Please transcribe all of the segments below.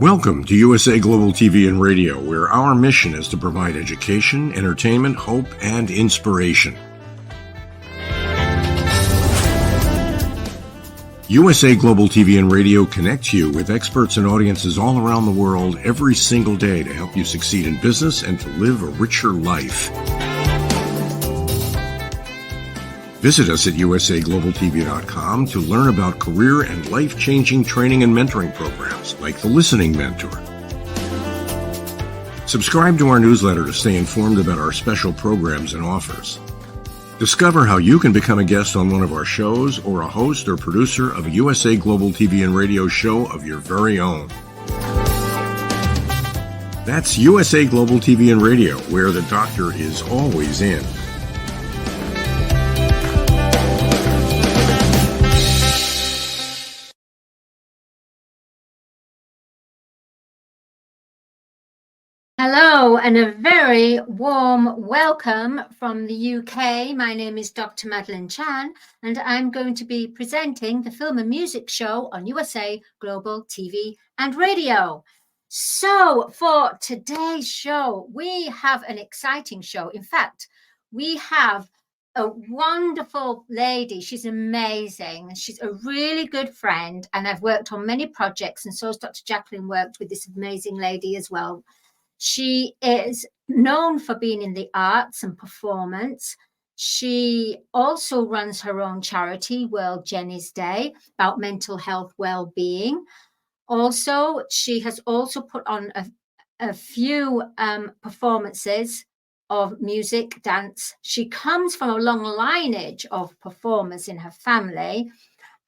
Welcome to USA Global TV and Radio, where our mission is to provide education, entertainment, hope, and inspiration. USA Global TV and Radio connects you with experts and audiences all around the world every single day to help you succeed in business and to live a richer life. Visit us at usaglobaltv.com to learn about career and life-changing training and mentoring programs like the Listening Mentor. Subscribe to our newsletter to stay informed about our special programs and offers. Discover how you can become a guest on one of our shows or a host or producer of a USA Global TV and Radio show of your very own. That's USA Global TV and Radio, where the doctor is always in. Hello and a very warm welcome from the UK. My name is Dr. Madalenechan and I'm going to be presenting the film and music show on USA Global TV and Radio. So for today's show, we have an exciting show. In fact, we have a wonderful lady. She's amazing. She's a really good friend and I've worked on many projects, and so has Dr. Jacqueline worked with this amazing lady as well. She is known for being in the arts and performance. She also runs her own charity, World Jenny's Day, about mental health well-being. Also, she has also put on a few performances of music, dance. She comes from a long lineage of performers in her family.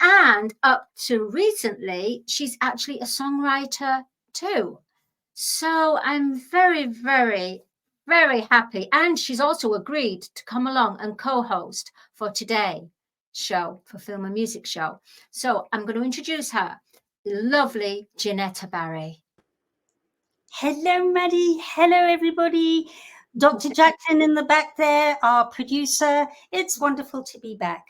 And up to recently, she's actually a songwriter too. So I'm very, very, very happy. And she's also agreed to come along and co-host for today's show, for Film and Music Show. So I'm going to introduce her, the lovely Jenetta Barry. Hello, Maddie. Hello, everybody. Dr. Jacqueline in the back there, our producer. It's wonderful to be back.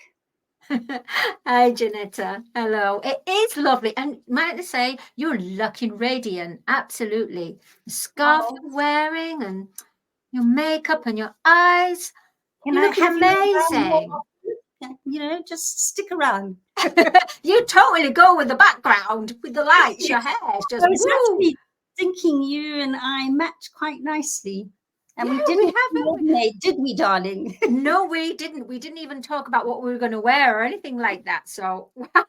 Hi, Jenetta. Hello. It is lovely. And might I say, you're looking radiant. Absolutely. The scarf you're wearing and your makeup and your eyes. You look amazing. You know, just stick around. You totally go with the background, with the lights, your hair. Just I was actually thinking you and I match quite nicely. And yeah, we haven't, did we, darling? No, we didn't. We didn't even talk about what we were going to wear or anything like that. So, wow.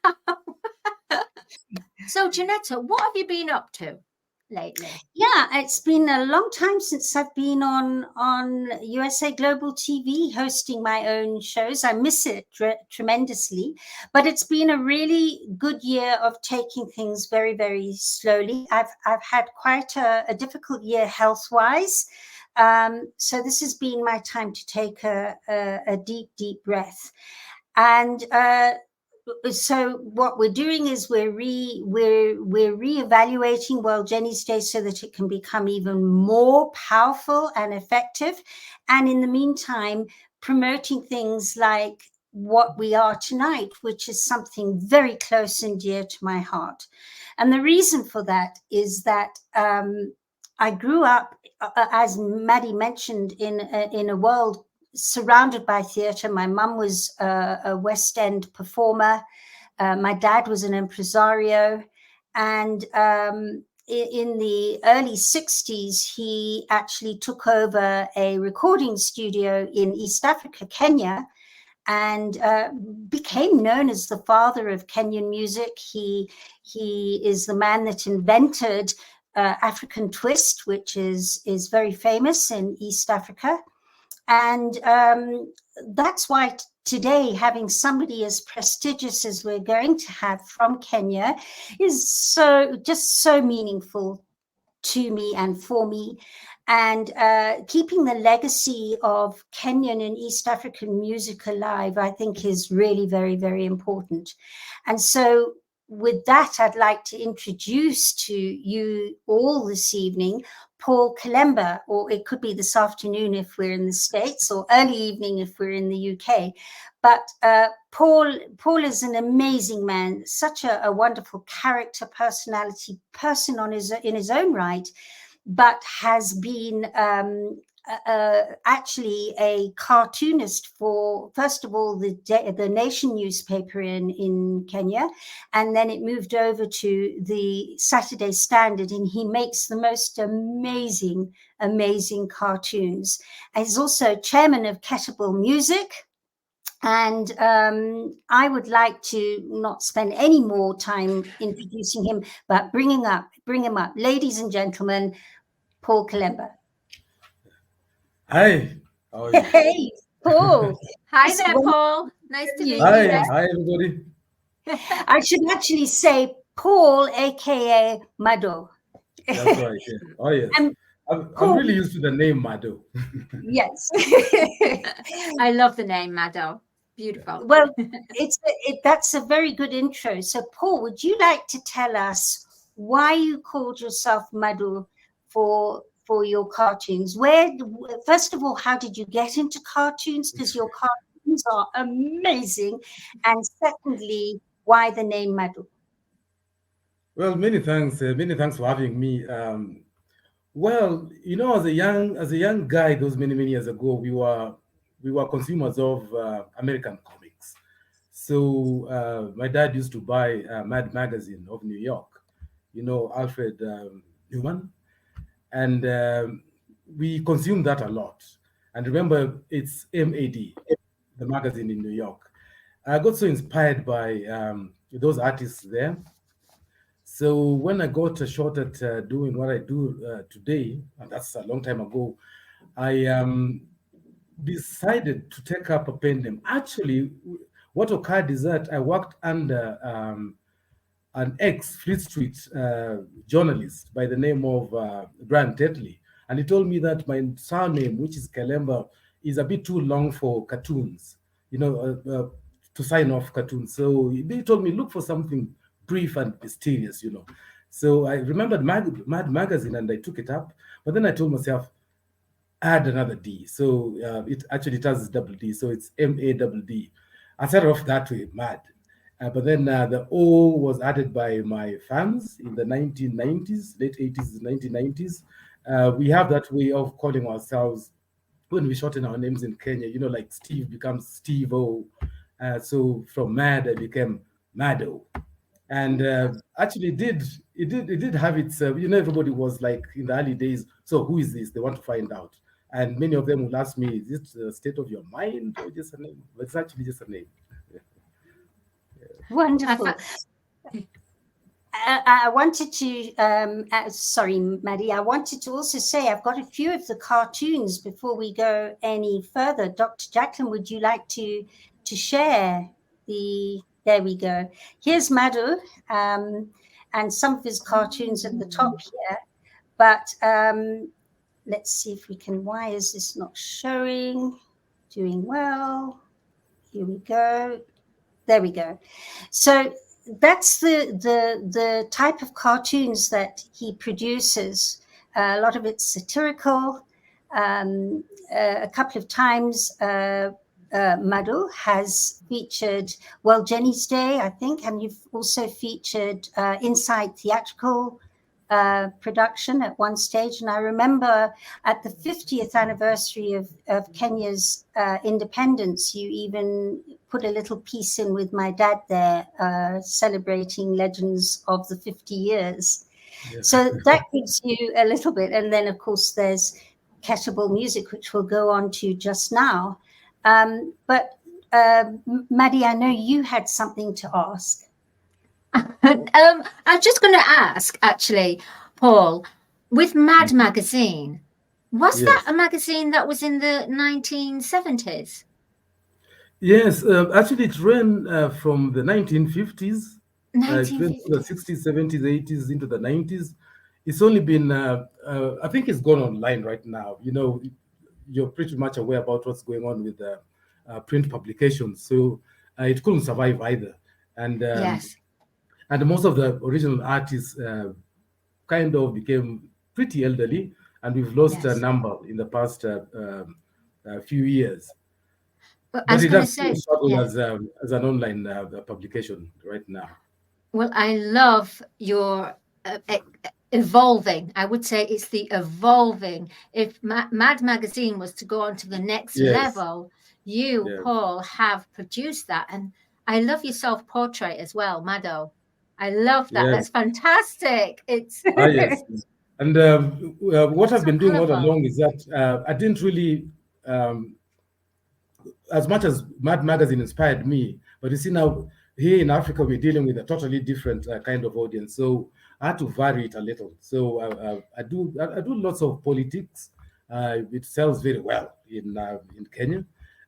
So, Jenetta, what have you been up to lately? Yeah, it's been a long time since I've been on USA Global TV hosting my own shows. I miss it tremendously, but it's been a really good year of taking things very, very slowly. I've had quite a difficult year health-wise. So this has been my time to take a deep, deep breath. And so what we're doing is we're reevaluating World Jenny's Day so that it can become even more powerful and effective. And in the meantime, promoting things like what we are tonight, which is something very close and dear to my heart. And the reason for that is that I grew up, as Maddie mentioned, in a world surrounded by theatre. My mum was a West End performer. My dad was an impresario. And in the early 60s, he actually took over a recording studio in East Africa, Kenya, and became known as the father of Kenyan music. He is the man that invented African twist, which is very famous in East Africa. And that's why today having somebody as prestigious as we're going to have from Kenya is just so meaningful to me and for me. And keeping the legacy of Kenyan and East African music alive, I think, is really very, very important. And so with that, I'd like to introduce to you all this evening Paul Kelemba, or it could be this afternoon if we're in the States, or early evening if we're in the UK. But Paul is an amazing man, such a wonderful character, personality, person in his own right, but has been actually a cartoonist for, first of all, the Nation newspaper in Kenya, and then it moved over to the Saturday Standard, and he makes the most amazing cartoons. And he's also chairman of Kettlebell Music. And I would like to not spend any more time introducing him, but bring him up. Ladies and gentlemen, Paul Kelemba. Hi. How are you? Hey, Paul. Hi there, Paul. Nice to meet you. Hi, everybody. I should actually say Paul, aka Mado. That's right. Yeah. Oh, yes. I'm really used to the name Mado. Yes. I love the name Mado. Beautiful. Well, that's a very good intro. So, Paul, would you like to tell us why you called yourself Mado for your cartoons? First of all, how did you get into cartoons? Because your cartoons are amazing. And secondly, why the name Mado? Well, many thanks for having me. Well, you know, as a young guy, those many years ago, we were consumers of American comics. So my dad used to buy Mad magazine of New York, you know, Alfred Newman, and we consumed that a lot. And remember, it's MAD, the magazine in New York. I got so inspired by those artists there. So when I got a shot at doing what I do today, and that's a long time ago, I decided to take up a pen name. Actually, what occurred is that I worked under an ex-Fleet Street journalist by the name of Brian Tetley. And he told me that my surname, which is Kelemba, is a bit too long for cartoons, you know, to sign off cartoons. So he told me, look for something brief and mysterious, you know. So I remembered Mad magazine and I took it up. But then I told myself, add another D. So it has double D. So it's MADD. I started off that way, Mad. But then the O was added by my fans in the 1990s, late 80s, 1990s. We have that way of calling ourselves, when we shorten our names in Kenya, you know, like Steve becomes Steve-O. So from Mad, I became Mado. And actually it did have its, you know, everybody was like in the early days, so who is this? They want to find out. And many of them will ask me, is it the state of your mind or just a name? But it's actually just a name. Wonderful. I wanted to, sorry, Maddie, I wanted to also say I've got a few of the cartoons before we go any further. Dr. Jacqueline, would you like to share there we go. Here's Mado, and some of his cartoons at the top here. But let's see if we can, why is this not showing? Doing well. Here we go. There we go. So that's the type of cartoons that he produces. A lot of it's satirical. A couple of times, Mado has featured, well, Jenny's Day, I think, and you've also featured Inside Theatrical production at one stage. And I remember at the 50th anniversary of Kenya's independence, you even put a little piece in with my dad there, celebrating legends of the 50 years. Yeah. So that gives you a little bit. And then, of course, there's Kettlebell Music, which we'll go on to just now. But Maddie, I know you had something to ask. I'm just going to ask, actually, Paul, with Mad magazine, was that a magazine that was in the 1970s? Yes, actually it ran from the 1950s. It went to the 60s, 70s, 80s, into the 90s. It's only been, I think it's gone online right now. You know, you're pretty much aware about what's going on with print publications. So it couldn't survive either. And yes. And most of the original artists kind of became pretty elderly. and we've lost a Yes. number in the past few years. Well, I But was it going to does still say, struggle yeah. as an online publication right now. Well, I love your evolving. I would say it's the evolving. If Mad Magazine was to go on to the next Yes. level, you, Yeah. Paul, have produced that. And I love your self-portrait as well, Mado. I love that. Yeah. That's fantastic. It's Yes. And what I've so been doing all colourful. along is that I didn't really, as much as Mad Magazine inspired me, but you see now here in Africa we're dealing with a totally different kind of audience. So I had to vary it a little. So I do lots of politics. It sells very well in Kenya,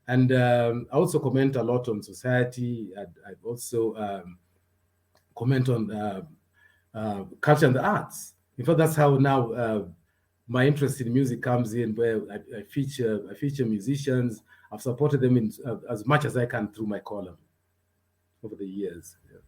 and I also comment a lot on society. I also comment on culture and the arts. In fact, that's how now my interest in music comes in, where I feature musicians. I've supported them in as much as I can through my column over the years. Yeah.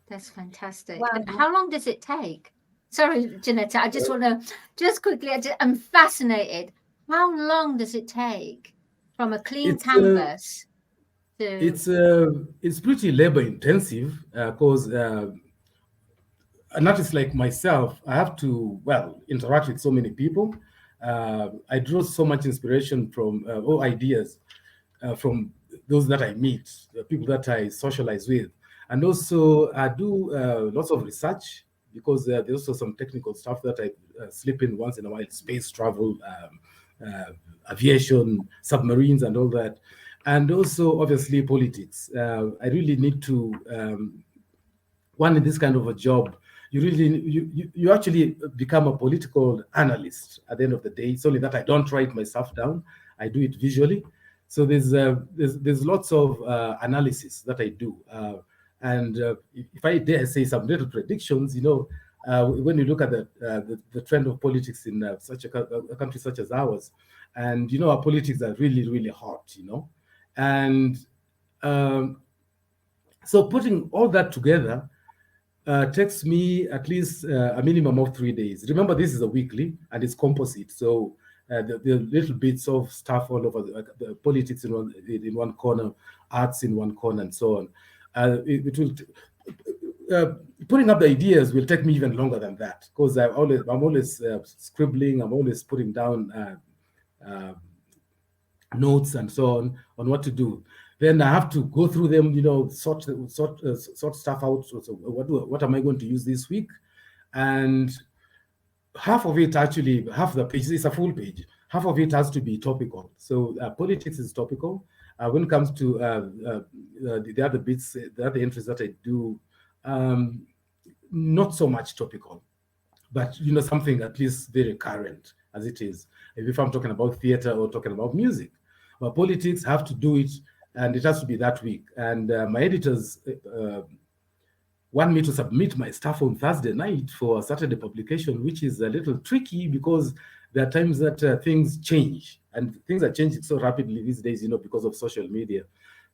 That's fantastic. Wow. And how long does it take? Sorry, Jenetta, I just want to, just quickly, I'm fascinated. How long does it take from a clean canvas to... It's pretty labor intensive because an artist like myself, I have to, interact with so many people. I draw so much inspiration from, or ideas from those that I meet, the people that I socialize with. And also I do lots of research, because there's also some technical stuff that I slip in once in a while, space travel, aviation, submarines and all that. And also obviously politics. I really need to, one in this kind of a job, you actually become a political analyst at the end of the day. It's only that I don't write my stuff down, I do it visually. So there's lots of analysis that I do. And if I dare say some little predictions, when you look at the trend of politics in such a country such as ours, and our politics are really, really hot, and so putting all that together takes me at least a minimum of 3 days. Remember, this is a weekly and it's composite, so the little bits of stuff all over, the politics in one corner, arts in one corner, and so on. It will. Putting up the ideas will take me even longer than that, because I'm always scribbling. I'm always putting down notes and so on what to do. Then I have to go through them, sort stuff out. So what am I going to use this week? And half of it, actually, half the page is a full page. Half of it has to be topical. So politics is topical. When it comes to the other bits, the other entries that I do, not so much topical, but something at least very current as it is. If I'm talking about theater or talking about music, but politics, have to do it, and it has to be that week. And my editors want me to submit my stuff on Thursday night for a Saturday publication, which is a little tricky because there are times that things change, and things are changing so rapidly these days, because of social media.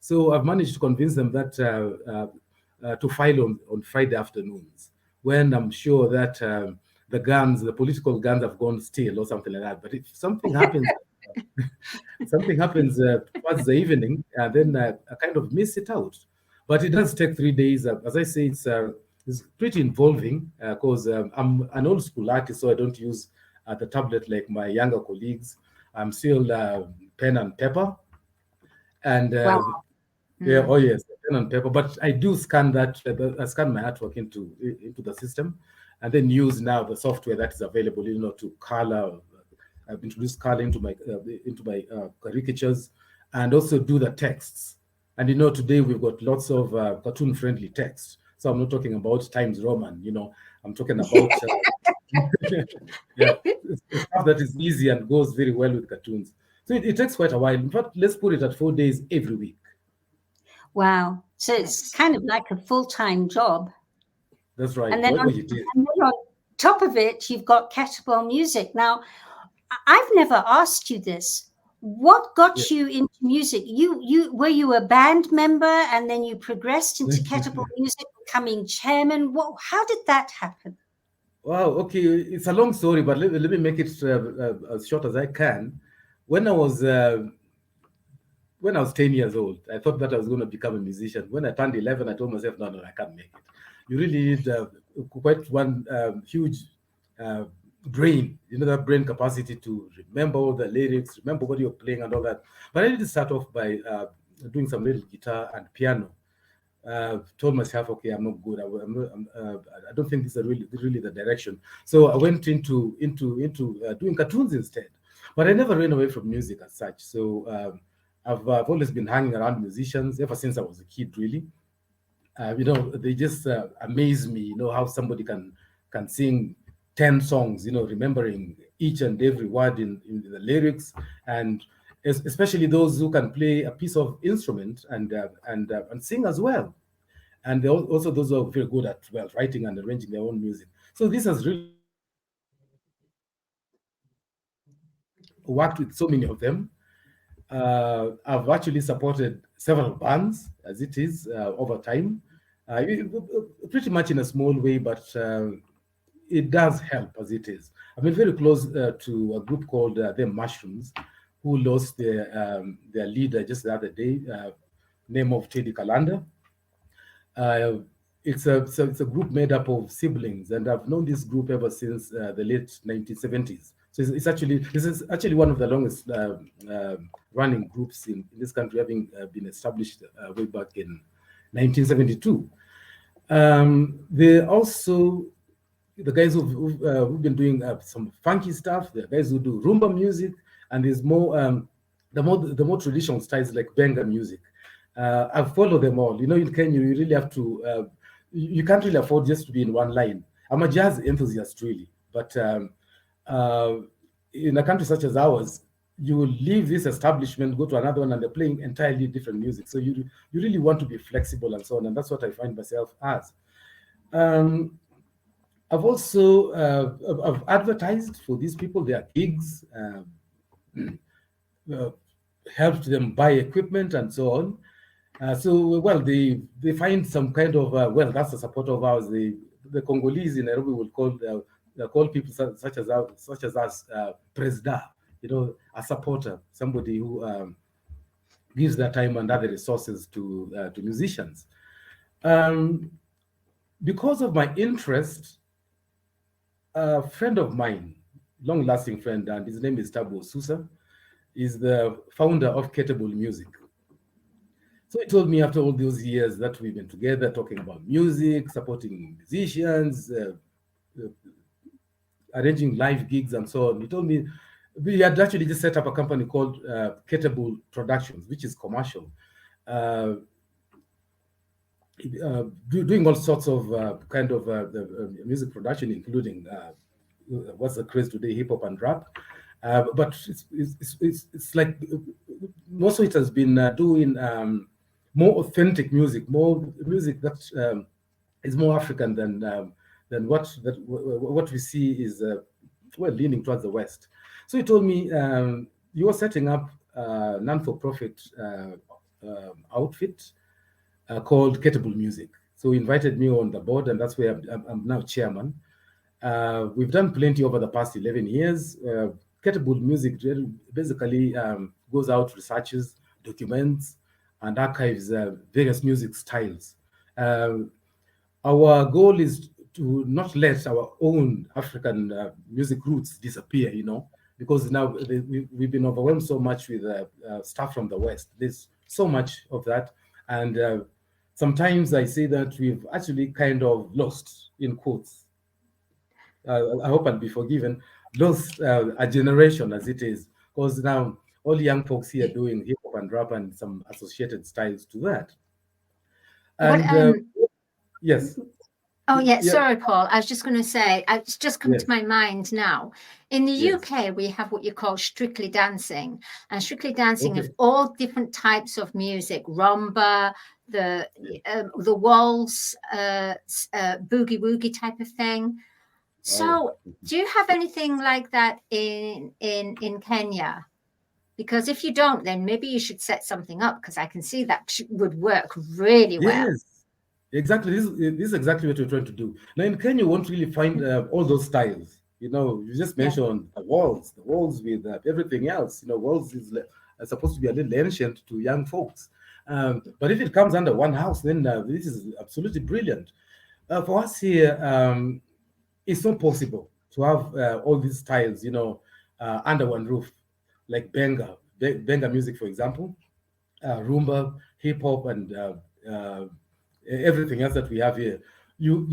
So I've managed to convince them that to file on Friday afternoons, when I'm sure that the political guns have gone still or something like that. But if something happens, towards the evening, then I kind of miss it out. But it does take 3 days. As I say, it's pretty involving because I'm an old school artist, so I don't use the tablet like my younger colleagues. I'm still pen and paper. And Wow. yeah, oh yes, pen and paper. But I do scan that. I scan my artwork into the system, and then use now the software that is available, to color. I've introduced color into my caricatures, and also do the texts. And today we've got lots of cartoon-friendly text. So I'm not talking about Times Roman. I'm talking about stuff that is easy and goes very well with cartoons. So it takes quite a while. In fact, let's put it at 4 days every week. Wow. So it's kind of like a full-time job. That's right. And then on top of it, you've got kettlebell music. Now, I've never asked you this. What got you into music? Were you a band member and then you progressed into kettlebell music, becoming chairman? How did that happen? Wow. Okay, it's a long story, but let me make it as short as I can. When I was uh, when I was 10 years old, I thought that I was going to become a musician. When I turned 11, I told myself, no, I can't make it. You really need quite one huge uh, brain, that brain capacity to remember all the lyrics, remember what you're playing and all that. But I did start off by doing some little guitar and piano. Told myself, okay, I'm not good. I don't think this is really the direction. So I went into doing cartoons instead. But I never ran away from music as such. So I've always been hanging around musicians ever since I was a kid. Really, they just amaze me. How somebody can sing 10 songs. Remembering each and every word in the lyrics, and especially those who can play a piece of instrument and sing as well. And also those who are very good at writing and arranging their own music. So this has really worked with so many of them. I've actually supported several bands as it is over time, pretty much in a small way, but it does help as it is. I've been very close to a group called the Mushrooms, who lost their leader just the other day, name of Teddy Kalanda. Uh, it's a group made up of siblings, and I've known this group ever since the late 1970s. So this is actually one of the longest running groups in this country, having been established way back in 1972. They also the guys who've been doing some funky stuff. The guys who do rumba music, and there's more the more traditional styles like benga music. I follow them all. In Kenya, you really have to. You can't really afford just to be in one line. I'm a jazz enthusiast, really, but uh, in a country such as ours, you will leave this establishment, go to another one, and they're playing entirely different music. So you really want to be flexible and so on, and that's what I find myself as. Um, I've also I've advertised for these people their gigs, uh, helped them buy equipment and so on. They find some kind of that's the support of ours. The Congolese in Nairobi will call people such as us presda, a supporter, somebody who gives their time and other resources to musicians. Um, because of my interest, a friend of mine, long-lasting friend, and his name is Tabo Susa, is the founder of Ketable Music. So he told me after all those years that we've been together talking about music, supporting musicians, arranging live gigs and so on. He told me we had actually just set up a company called Ketable Productions, which is commercial, doing all sorts of music production, including what's the craze today, hip hop and rap. But it's like most of it has been doing more authentic music, more music that is more African than what we see is leaning towards the West. So he told me you were setting up a non-for-profit outfit called Ketable Music. So he invited me on the board, and that's where I'm now chairman. We've done plenty over the past 11 years. Ketable Music basically goes out, researches, documents, and archives various music styles. Our goal is to not let our own African music roots disappear, because now we've been overwhelmed so much with stuff from the West. There's so much of that. And sometimes I say that we've actually kind of lost, in quotes, I hope I'll be forgiven, lost a generation as it is, because now all young folks here are doing hip hop and rap and some associated styles to that. And yes. Oh, yeah. Sorry, Paul. I was just going to say, it's just come to my mind now. In the UK, we have what you call Strictly Dancing. And Strictly Dancing of all different types of music, rumba, the waltz, boogie woogie type of thing. So do you have anything like that in Kenya? Because if you don't, then maybe you should set something up, because I can see that would work really well. Exactly. This is exactly what we're trying to do. Now in Kenya, you won't really find all those styles. You just Yeah. mentioned the walls with everything else. Walls is supposed to be a little ancient to young folks. But if it comes under one house, then this is absolutely brilliant. For us here, it's not possible to have all these styles, under one roof, like Benga music, for example, rumba, hip hop, and everything else that we have here. You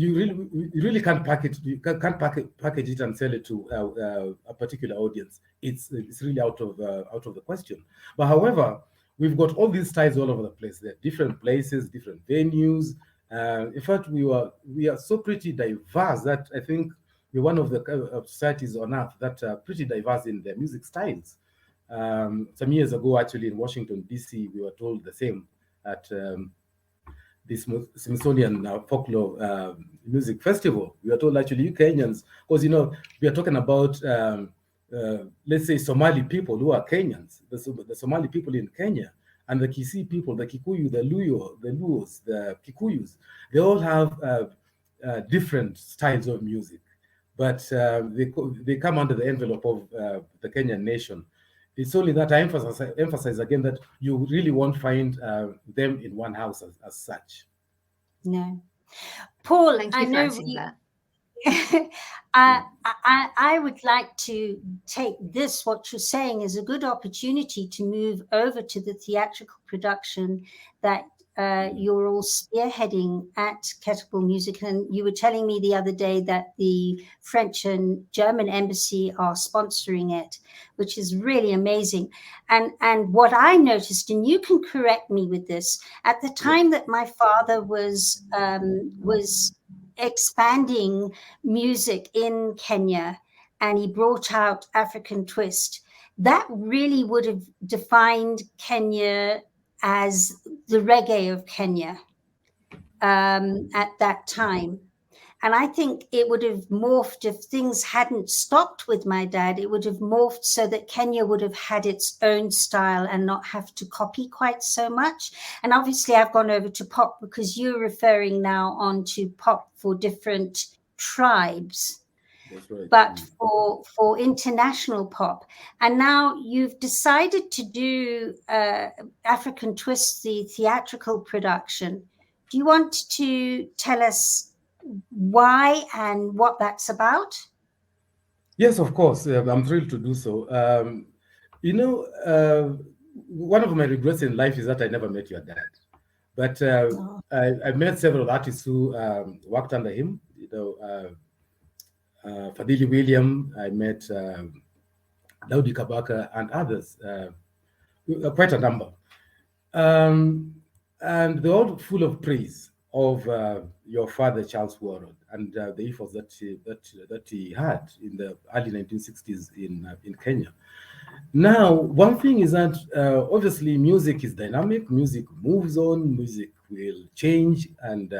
really can't package it and sell it to a particular audience. It's really out of the question. But however, we've got all these styles all over the place. There are different places, different venues. In fact, we are so pretty diverse that I think we're one of the societies on earth that are pretty diverse in their music styles. Some years ago, actually, in Washington, D.C., we were told the same at the Smithsonian Folklore Music Festival. We were told, actually, you Kenyans, because, we are talking about, let's say, Somali people who are Kenyans, the Somali people in Kenya, and the Kisii people, the Kikuyu, the Luo, the Luos, the Kikuyus, they all have different styles of music, but they come under the envelope of the Kenyan nation. It's only that I emphasize again that you really won't find them in one house as such. No. Paul, Thank you I for know answering that. I would like to take this, what you're saying, as a good opportunity to move over to the theatrical production that you're all spearheading at Kettlebell Music. And you were telling me the other day that the French and German embassy are sponsoring it, which is really amazing. And what I noticed, and you can correct me with this, at the time that my father was expanding music in Kenya, and he brought out African Twist, that really would have defined Kenya as the reggae of Kenya at that time. And I think it would have morphed if things hadn't stopped with my dad. It would have morphed so that Kenya would have had its own style and not have to copy quite so much. And obviously I've gone over to pop because you're referring now on to pop for different tribes. That's right. But for international pop. And now you've decided to do African Twist, the theatrical production. Do you want to tell us why and what that's about? Yes, of course. I'm thrilled to do so. One of my regrets in life is that I never met your dad. But I met several artists who worked under him. Fadili William, I met Daudi Kabaka and others, quite a number. And they're all full of praise of your father, Charles Warren, and the efforts that he had in the early 1960s in Kenya. Now, one thing is that obviously music is dynamic, music moves on, music will change, and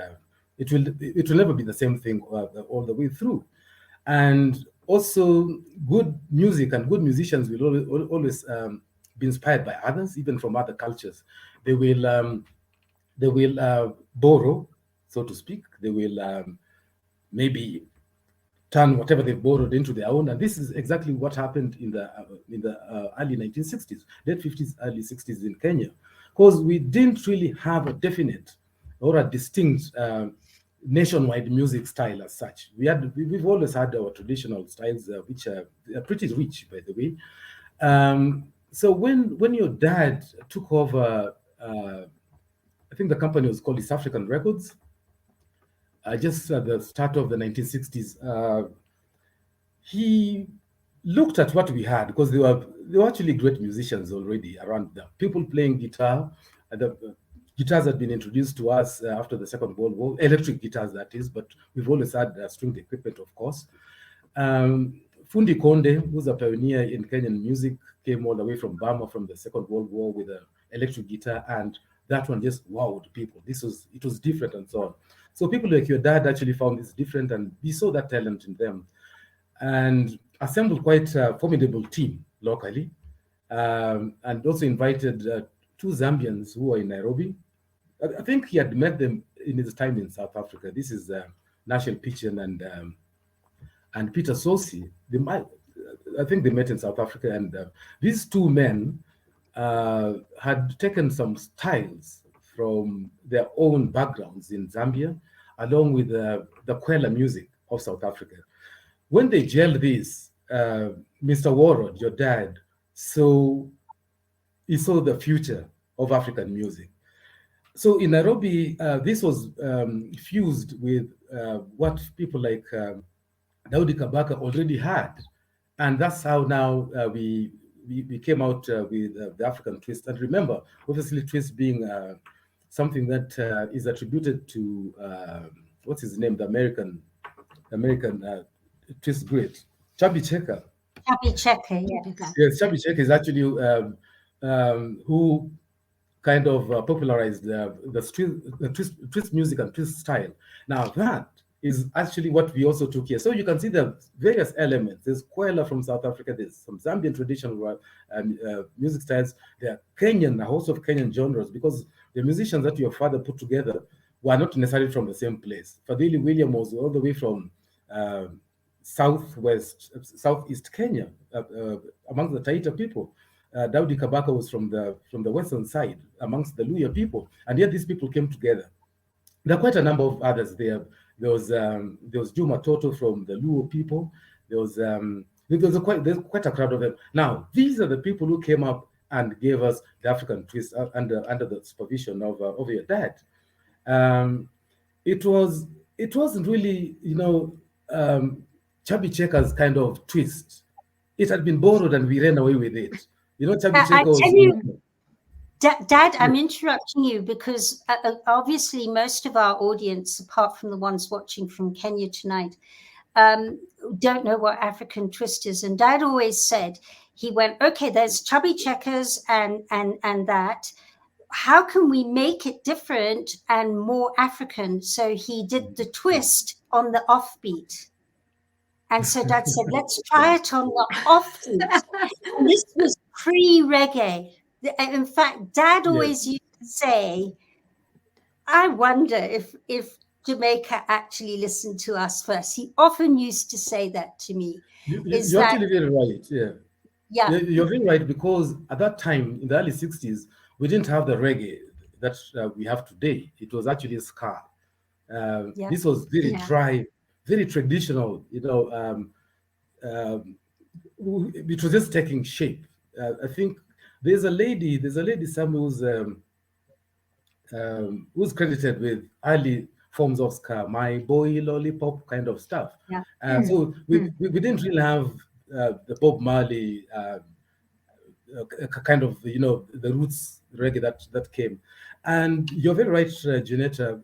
it will never be the same thing all the way through. And also, good music and good musicians will always be inspired by others, even from other cultures. They will borrow, so to speak. They will maybe turn whatever they've borrowed into their own, and this is exactly what happened in the early 1960s, late 50s, early 60s in Kenya, because we didn't really have a definite or a distinct nationwide music style as such. We've always had our traditional styles, which are pretty rich, by the way. So when your dad took over, I think the company was called East African Records, just at the start of the 1960s, he looked at what we had, because they were actually great musicians already around there. People playing guitar. The guitars had been introduced to us after the Second World War, electric guitars, that is, but we've always had stringed equipment, of course. Fundi Konde, who's a pioneer in Kenyan music, came all the way from Burma from the Second World War with an electric guitar, and that one just wowed people. It was different and so on. So people like your dad actually found this different, and we saw that talent in them, and assembled quite a formidable team locally, and also invited two Zambians who were in Nairobi. I think he had met them in his time in South Africa. This is Nashel Pichen and Peter Sosi. I think they met in South Africa, and these two men had taken some styles from their own backgrounds in Zambia, along with the Kwela music of South Africa. When they gelled this, Mr. Warrod, your dad, he saw the future of African music. So in Nairobi, this was fused with what people like Daudi Kabaka already had. And that's how now we came out with the African twist. And remember, obviously, twist being something that is attributed to, what's his name, the American twist great, Chubby Checker. Chubby Checker, yes. Yes, Chubby Checker is actually who kind of popularized the twist music and twist style. Now that is actually what we also took here. So you can see the various elements. There's Kwela from South Africa. There's some Zambian traditional music styles. There are Kenyan, a host of Kenyan genres, because the musicians that your father put together were not necessarily from the same place. Fadhili William was all the way from southeast Kenya, amongst the Taita people. Daudi Kabaka was from the western side, amongst the Luya people, and yet these people came together. There are quite a number of others there. There was Juma Toto from the Luo people. There's quite a crowd of them. Now, these are the people who came up and gave us the African twist under the supervision of your dad. It wasn't really, Chubby Checker's kind of twist. It had been borrowed and we ran away with it. Chubby Checker was... tell you, Dad, I'm interrupting you because obviously most of our audience, apart from the ones watching from Kenya tonight, don't know what African twist is. And Dad always said, he went, okay, there's Chubby Checkers and that. How can we make it different and more African? So he did the twist on the offbeat. And so Dad said, let's try it on the offbeat. And this was pre-reggae. In fact, Dad always used to say, I wonder if Jamaica actually listened to us first. He often used to say that to me. You're actually very right, yeah. Yeah. You're very right, because at that time, in the early 60s, we didn't have the reggae that we have today. It was actually ska. This was very dry, very traditional, it was just taking shape. I think there's a lady somewhere who's credited with early forms of ska, My Boy Lollipop kind of stuff. Yeah. So we didn't really have the Bob Marley kind of, the roots reggae that came. And you're very right, Jenetta.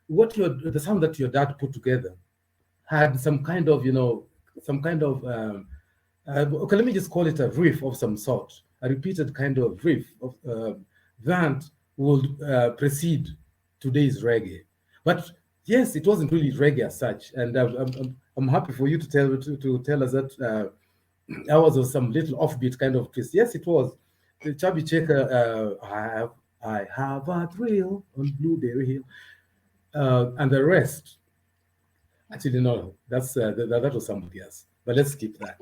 The sound that your dad put together had some kind of, okay, let me just call it a riff of some sort, a repeated kind of riff of that would precede today's reggae. But yes, it wasn't really reggae as such, and I'm happy for you to tell us that ours was some little offbeat kind of twist. Yes, it was. The Chubby Checker, I have a thrill on Blueberry Hill, and the rest. Actually, no, that was somebody else. But let's skip that.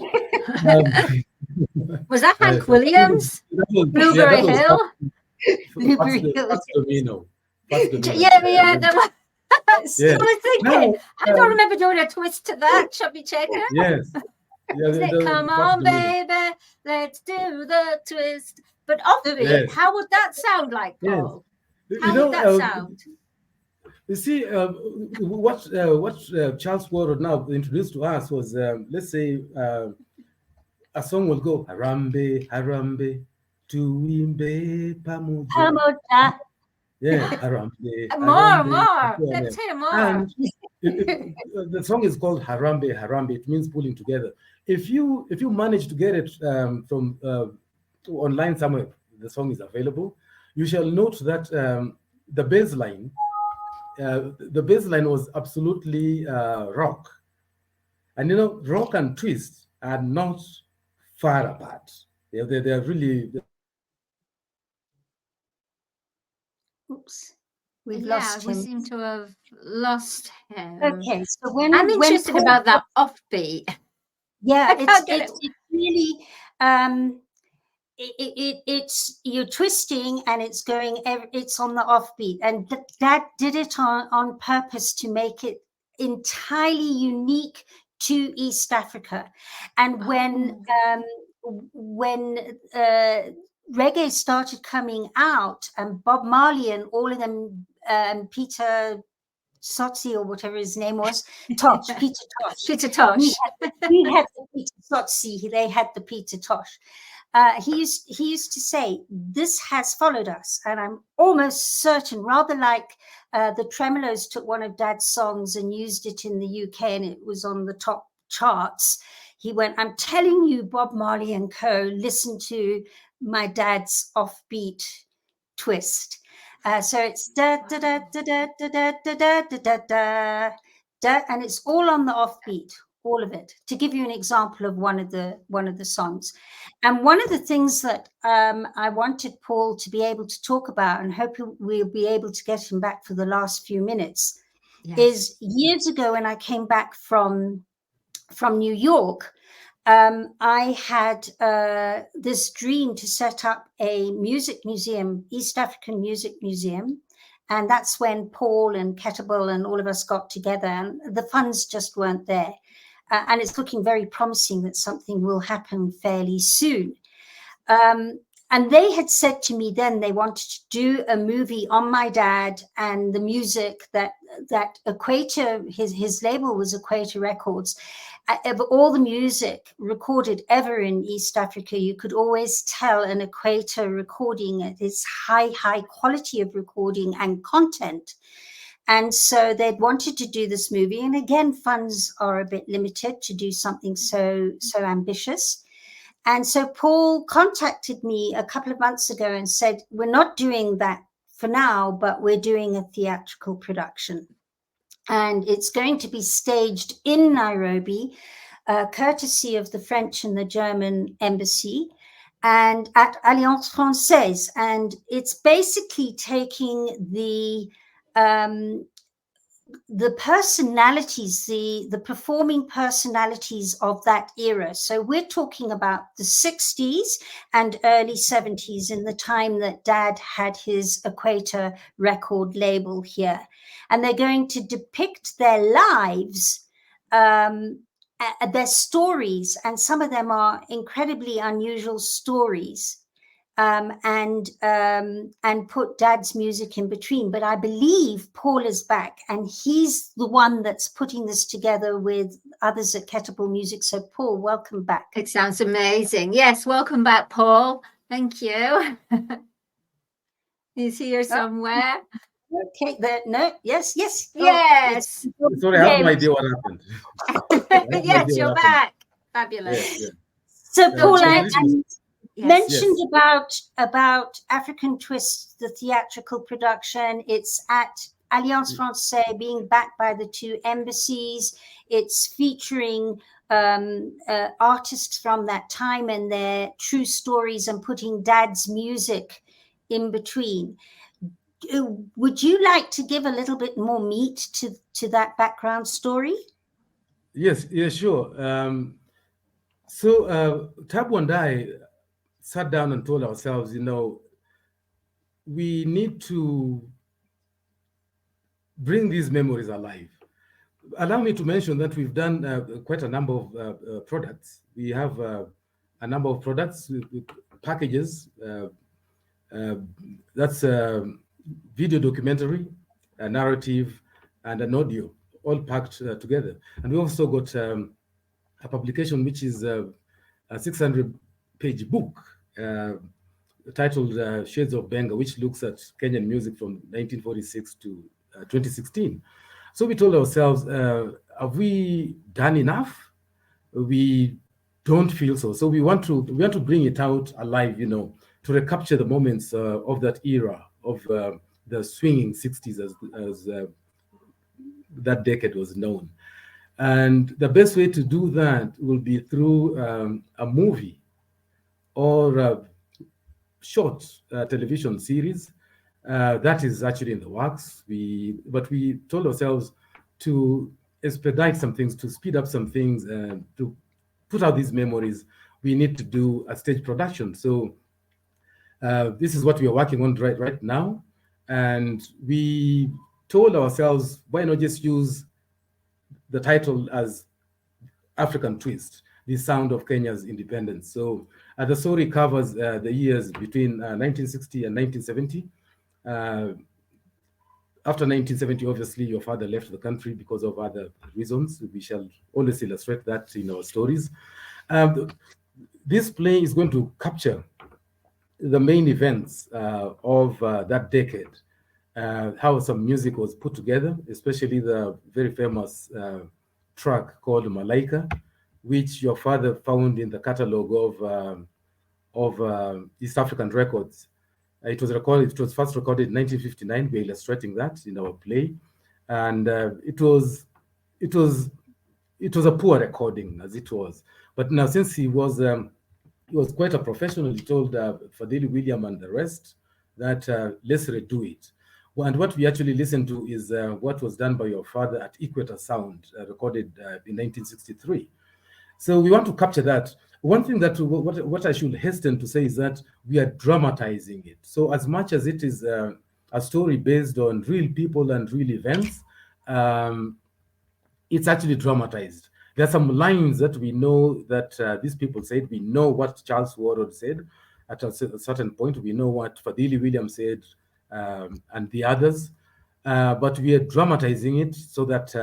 Was that Hank Williams? Blueberry Hill? Blueberry Hill. Domino. Yeah. I was Yeah. thinking, I don't remember doing a twist to that, Chubby Checker. Yes. Yeah, Come on, baby, let's do the twist. But offbeat, how would that sound like, Paul? How would that sound? You see, what Charles Warrod now introduced to us was, let's say, a song will go, Harambe, Harambe, Tuimbe, Pamoja. Yeah, Harambe. More. Let's hear more. And the song is called Harambe, Harambe. It means pulling together. If you manage to get it from online somewhere, the song is available. You shall note that the bass line was absolutely rock. And rock and twist are not far apart. They're really... Oops. We've Yeah, lost we him. seem to have lost him. Okay, so I'm interested Paul, about that offbeat. yeah, I can't get it's really it's you're twisting and it's going, it's on the offbeat, and Dad did it on purpose to make it entirely unique to East Africa. And when reggae started coming out, and Bob Marley and all of them, Peter Sotsi or whatever his name was, Tosh, Peter Tosh. Peter Tosh. We had the Peter Sotsi, they had the Peter Tosh. He used to say, this has followed us. And I'm almost certain, rather like the Tremolos took one of Dad's songs and used it in the UK and it was on the top charts. He went, I'm telling you, Bob Marley and co, listen to my dad's offbeat twist. So it's da da da da da da da da da da da da, and it's all on the offbeat, all of it. To give you an example of one of the songs, and one of the things that I wanted Paul to be able to talk about, and hope we'll be able to get him back for the last few minutes, is years ago when I came back from New York. I had this dream to set up a music museum, East African Music Museum. And that's when Paul and Kettlebell and all of us got together, and the funds just weren't there. And it's looking very promising that something will happen fairly soon. And they had said to me then they wanted to do a movie on my dad and the music that Equator, his label was Equator Records. Of all the music recorded ever in East Africa, you could always tell an Equator recording at its high quality of recording and content. And so they'd wanted to do this movie. And again, funds are a bit limited to do something so ambitious. And so Paul contacted me a couple of months ago and said, we're not doing that for now, but we're doing a theatrical production. And it's going to be staged in Nairobi, courtesy of the French and the German embassy, and at Alliance Française. And it's basically taking the personalities, the performing personalities of that era. So we're talking about the 60s and early 70s, in the time that Dad had his Equator record label here. And they're going to depict their lives, their stories, and some of them are incredibly unusual stories. And put Dad's music in between. But I believe Paul is back, and he's the one that's putting this together with others at Kettlebell Music. So Paul, welcome back. It sounds amazing. Yes, welcome back, Paul. Thank you. He's here somewhere. Okay, yes. Sorry, I have no idea what happened. Yes, you're back. Fabulous. Yeah. So Paul, mentioned Yes. about African Twist, the theatrical production. It's at Alliance Française, being backed by the two embassies. It's featuring artists from that time and their true stories, and putting Dad's music in between. Would you like to give a little bit more meat to that background story? Yes, sure. So Tabu and I sat down and told ourselves, we need to bring these memories alive. Allow me to mention that we've done quite a number of products. We have a number of products with packages. That's a video documentary, a narrative, and an audio, all packed together. And we also got a publication which is a 600-page book titled Shades of Benga, which looks at Kenyan music from 1946 to 2016. So we told ourselves, have we done enough? We don't feel so. So we want to bring it out alive, to recapture the moments of that era of the swinging 60s as that decade was known. And the best way to do that will be through a movie or a short television series. That is actually in the works. But we told ourselves to expedite some things, to speed up some things, to put out these memories. We need to do a stage production. So this is what we are working on right now. And we told ourselves, why not just use the title as African Twist, the sound of Kenya's independence. So the story covers the years between 1960 and 1970. After 1970, obviously, your father left the country because of other reasons. We shall always illustrate that in our stories. This play is going to capture the main events of that decade, how some music was put together, especially the very famous track called Malaika, which your father found in the catalog of East African records. It was first recorded in 1959. We're illustrating that in our play, and it was a poor recording as it was. But now, since he was quite a professional, he told Fadili William and the rest that let's redo it. And what we actually listened to is what was done by your father at Equator Sound, recorded in 1963. So we want to capture that. One thing that what I should hasten to say is that we are dramatizing it. So as much as it is a story based on real people and real events, it's actually dramatized. There are some lines that we know that these people said. We know what Charles Warroad said at a certain point. We know what Fadili Williams said and the others. But we are dramatizing it so that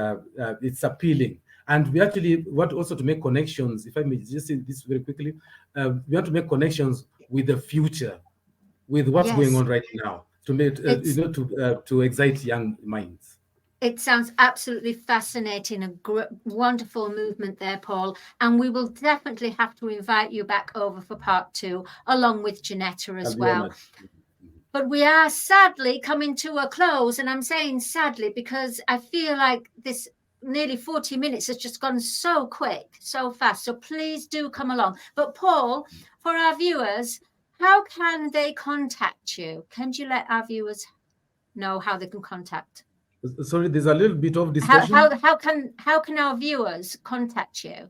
it's appealing. And we actually want also to make connections, if I may just say this very quickly, we want to make connections with the future, with what's going on right now, to make, to excite young minds. It sounds absolutely fascinating, a wonderful movement there, Paul. And we will definitely have to invite you back over for part 2, along with Jenetta as well. But we are sadly coming to a close. And I'm saying sadly because I feel like this nearly 40 minutes has just gone so quick, so fast. So please do come along. But Paul, for our viewers, how can they contact you? Can you let our viewers know how they can contact? Sorry, there's a little bit of discussion. How can our viewers contact you?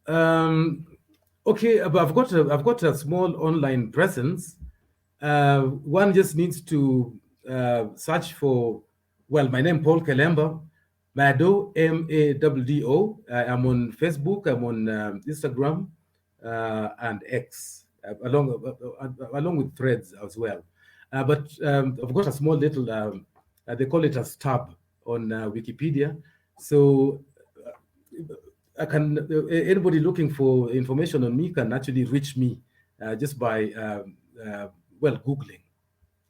Okay, but I've got a small online presence. One just needs to search for, well, my name Paul Kelemba, Mado, M-A-D-D-O. I'm on Facebook, I'm on Instagram and X, along with Threads as well. But I've got a small little, they call it a stub on Wikipedia. So I can, anybody looking for information on me can actually reach me just by, Googling.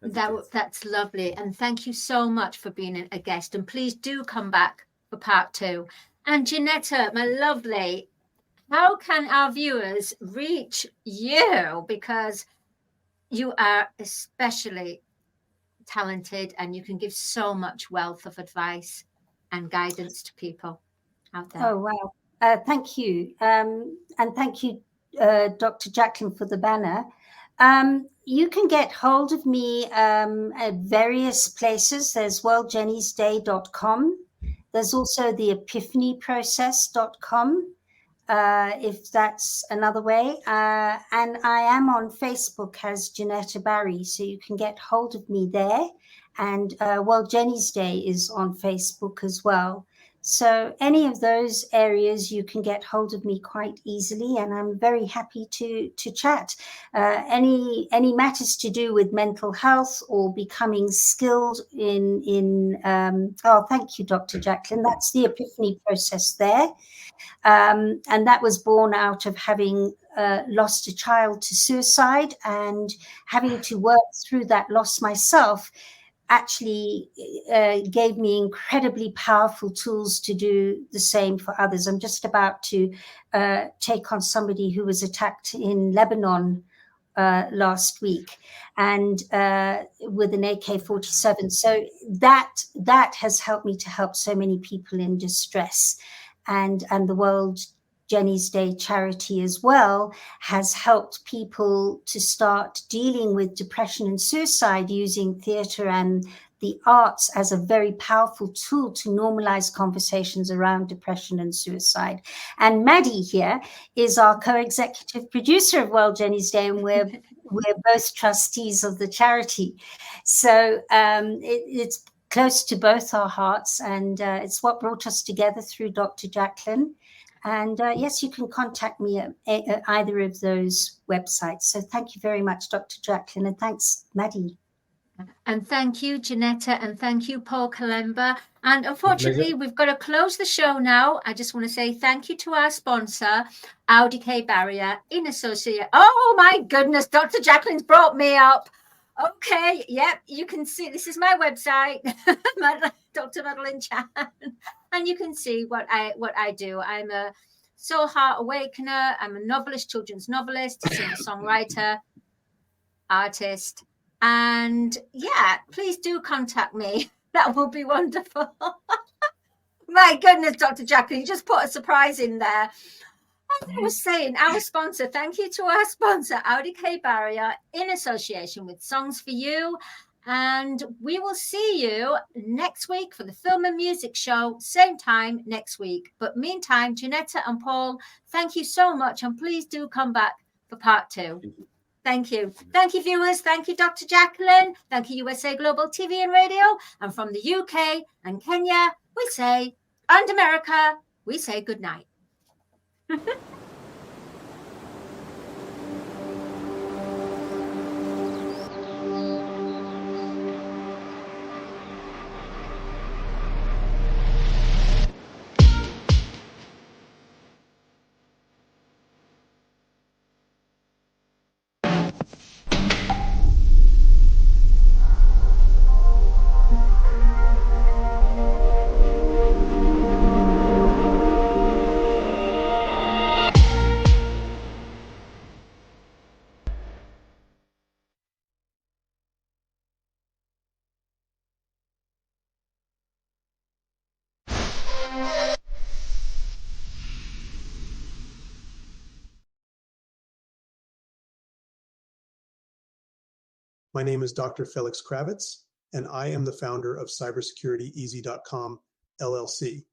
That's lovely. And thank you so much for being a guest. And please do come back for part 2. And Jenetta, my lovely, how can our viewers reach you? Because you are especially talented and you can give so much wealth of advice and guidance to people out there. Oh, wow. Thank you. And thank you, Dr. Jacqueline, for the banner. You can get hold of me at various places. There's worldjennysday.com. There's also the epiphanyprocess.com, if that's another way. And I am on Facebook as Jenetta Barry, so you can get hold of me there. And World Jenny's Day is on Facebook as well. So any of those areas, you can get hold of me quite easily, and I'm very happy to chat. Any matters to do with mental health or becoming skilled in thank you, Dr. Jacqueline. That's the epiphany process there. And that was born out of having lost a child to suicide and having to work through that loss myself. Actually gave me incredibly powerful tools to do the same for others. I'm just about to take on somebody who was attacked in Lebanon last week, and with an AK-47. So that has helped me to help so many people in distress, and the world Jenny's Day charity as well has helped people to start dealing with depression and suicide using theatre and the arts as a very powerful tool to normalize conversations around depression and suicide. And Maddie here is our co-executive producer of World Jenny's Day, and we're both trustees of the charity. So it's close to both our hearts, and it's what brought us together through Dr. Jacqueline. And yes, you can contact me at either of those websites. So thank you very much, Dr. Jacqueline, and thanks, Maddie. And thank you, Jenetta, and thank you, Paul Kelemba. And unfortunately, we've got to close the show now. I just want to say thank you to our sponsor, Audi K Barrier, in association. Oh my goodness, Dr. Jacqueline's brought me up. Okay, yep, you can see this is my website, Dr. Madalenechan, and you can see what I do. I'm a Soul Heart Awakener. I'm a novelist, children's novelist, singer-songwriter, artist. And yeah, please do contact me. That will be wonderful. My goodness, Dr. Jacqueline, you just put a surprise in there. As I was saying, our sponsor, thank you to our sponsor, Audi K Barrier, in association with Songs for You. And we will see you next week for the Film and Music Show, same time next week. But meantime, Jenetta and Paul, thank you so much. And please do come back for part 2. Thank you. Thank you, viewers. Thank you, Dr. Jacqueline. Thank you, USA Global TV and Radio. And from the UK and Kenya, we say, and America, we say good night. My name is Dr. Felix Kravitz, and I am the founder of cybersecurityeasy.com, LLC.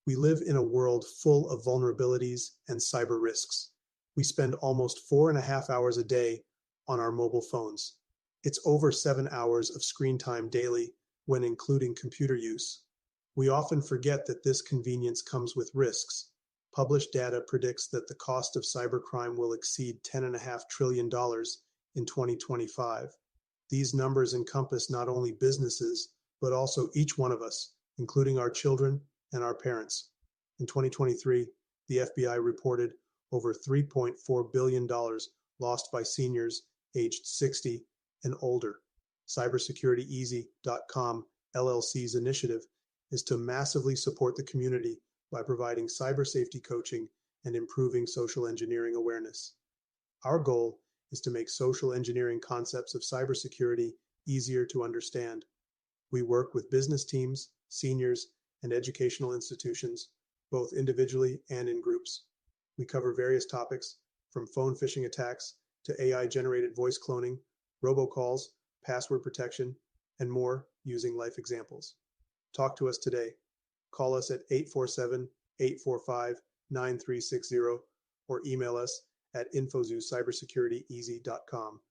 We live in a world full of vulnerabilities and cyber risks. We spend almost 4.5 hours a day on our mobile phones. It's over 7 hours of screen time daily when including computer use. We often forget that this convenience comes with risks. Published data predicts that the cost of cybercrime will exceed $10.5 trillion in 2025. These numbers encompass not only businesses, but also each one of us, including our children and our parents. In 2023, the FBI reported over $3.4 billion lost by seniors aged 60 and older. Cybersecurityeasy.com LLC's initiative is to massively support the community by providing cyber safety coaching and improving social engineering awareness. Our goal is to make social engineering concepts of cybersecurity easier to understand. We work with business teams, seniors, and educational institutions, both individually and in groups. We cover various topics from phone phishing attacks to AI-generated voice cloning, robocalls, password protection, and more using life examples. Talk to us today. Call us at 847-845-9360 or email us at info@cybersecurityeasy.com.